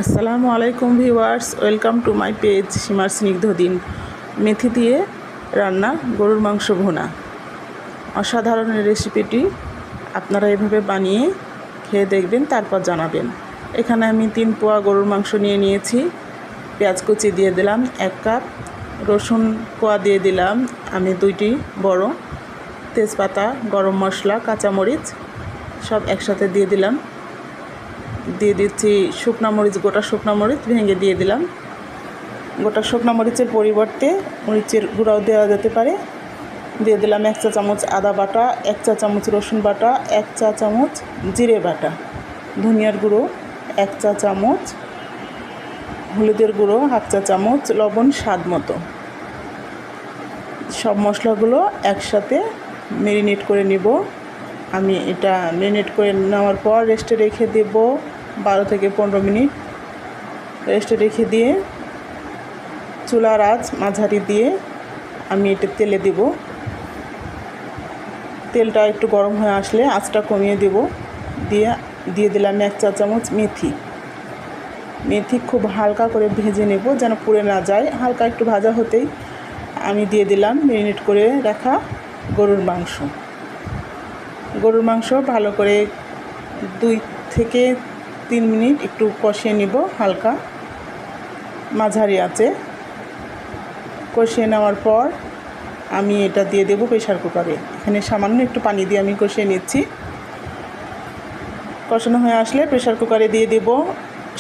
আসসালামু আলাইকুম viewers, welcome to my page সীমার স্নিগ্ধ দিন। মেথি দিয়ে রান্না গরুর মাংস ভুনা, অসাধারণ রেসিপিটি আপনারা এভাবে বানিয়ে খেয়ে দেখবেন, তারপর জানাবেন। এখানে আমি 3 পোয়া গরুর মাংস নিয়ে নিয়েছি। পেঁয়াজ কুচি দিয়ে দিলাম 1 কাপ, রসুন কোয়া দিয়ে দিলাম আমি 2টি বড়, তেজপাতা, গরম মশলা, কাঁচামরিচ সব একসাথে দিয়ে দিলাম। দিয়ে দিচ্ছি শুকনা মরিচ, গোটা শুকনা মরিচ ভেঙে দিয়ে দিলাম। গোটা শুকনা মরিচের পরিবর্তে মরিচের গুঁড়াও দেওয়া যেতে পারে। দিয়ে দিলাম 1 চা চামচ আদা বাটা, 1 চা চামচ রসুন বাটা, 1 চা চামচ জিরে বাটা, ধনিয়ার গুঁড়ো 1 চা চামচ, হলুদের গুঁড়ো 1/2 চা চামচ, লবণ স্বাদ মতো। সব মশলাগুলো একসাথে ম্যারিনেট করে নেব। আমি এটা ম্যারিনেট করে নেওয়ার পর রেস্টে রেখে দেব 12 থেকে 15 মিনিট। রেস্টে রেখে দিয়ে চুলার আঁচ মাঝারি দিয়ে আমি এটা তেলে দেব। তেলটা একটু গরম হয়ে আসলে আঁচটা কমিয়ে দেব। দিয়ে দিলাম 1 চা চামচ মেথি খুব হালকা করে ভেজে নেব, যেন পুড়ে না যায়। হালকা একটু ভাজা হতেই আমি দিয়ে দিলাম ম্যারিনেট করে রাখা গরুর মাংস। ভালো করে 2 থেকে 3 মিনিট একটু কষিয়ে নেব, হালকা মাঝারি আঁচে। কষিয়ে নেওয়ার পর আমি এটা দিয়ে দেব প্রেশার কুকারে। এখানে সামান্য একটু পানি দিয়ে আমি কষিয়ে নিচ্ছি। কষানো হয়ে আসলে প্রেশার কুকারে দিয়ে দেব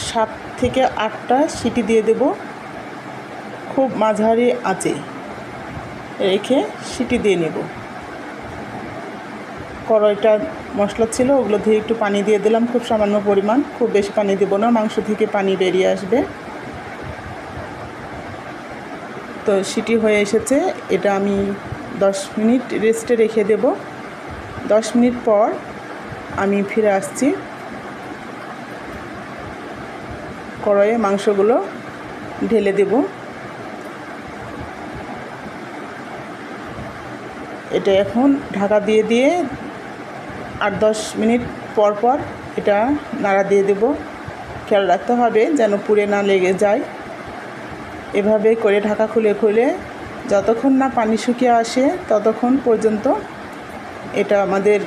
7 থেকে 8টা সিটি দিয়ে দেব। খুব মাঝারি আঁচে রেখে সিটি দিয়ে নেব। কড়াইটা মশলা ছিল, ওগুলো ধুয়ে একটু পানি দিয়ে দিলাম, খুব সামান্য পরিমাণ, খুব বেশি পানি দেব না, মাংস থেকে পানি বেরিয়ে আসবে। তো সিটি হয়ে এসেছে, এটা আমি 10 মিনিট রেস্টে রেখে দেব। 10 মিনিট পর আমি ফিরে আসছি। কড়াইয়ে মাংসগুলো ঢেলে দেব। এটা এখন ঢাকা দিয়ে 8-10 মিনিট পর এটা নাড়া দিয়ে দেব। খেয়াল রাখতে হবে যেন পুড়ে না লেগে যায়। এভাবে করে ঢাকা খুলে যতক্ষণ না পানি শুকিয়ে আসে ততক্ষণ পর্যন্ত এটা আমাদের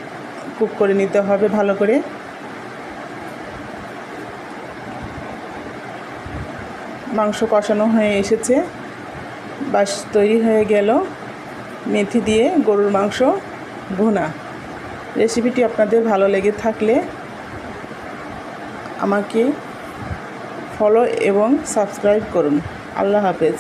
কুক করে নিতে হবে ভালো করে। মাংস কষানো হয়ে এসেছে, বাস তৈরি হয়ে গেল মেথি দিয়ে গরুর মাংস ভুনা। রেসিপিটি আপনাদের ভালো লেগে থাকলে আমাকে ফলো এবং সাবস্ক্রাইব করুন। আল্লাহ হাফেজ।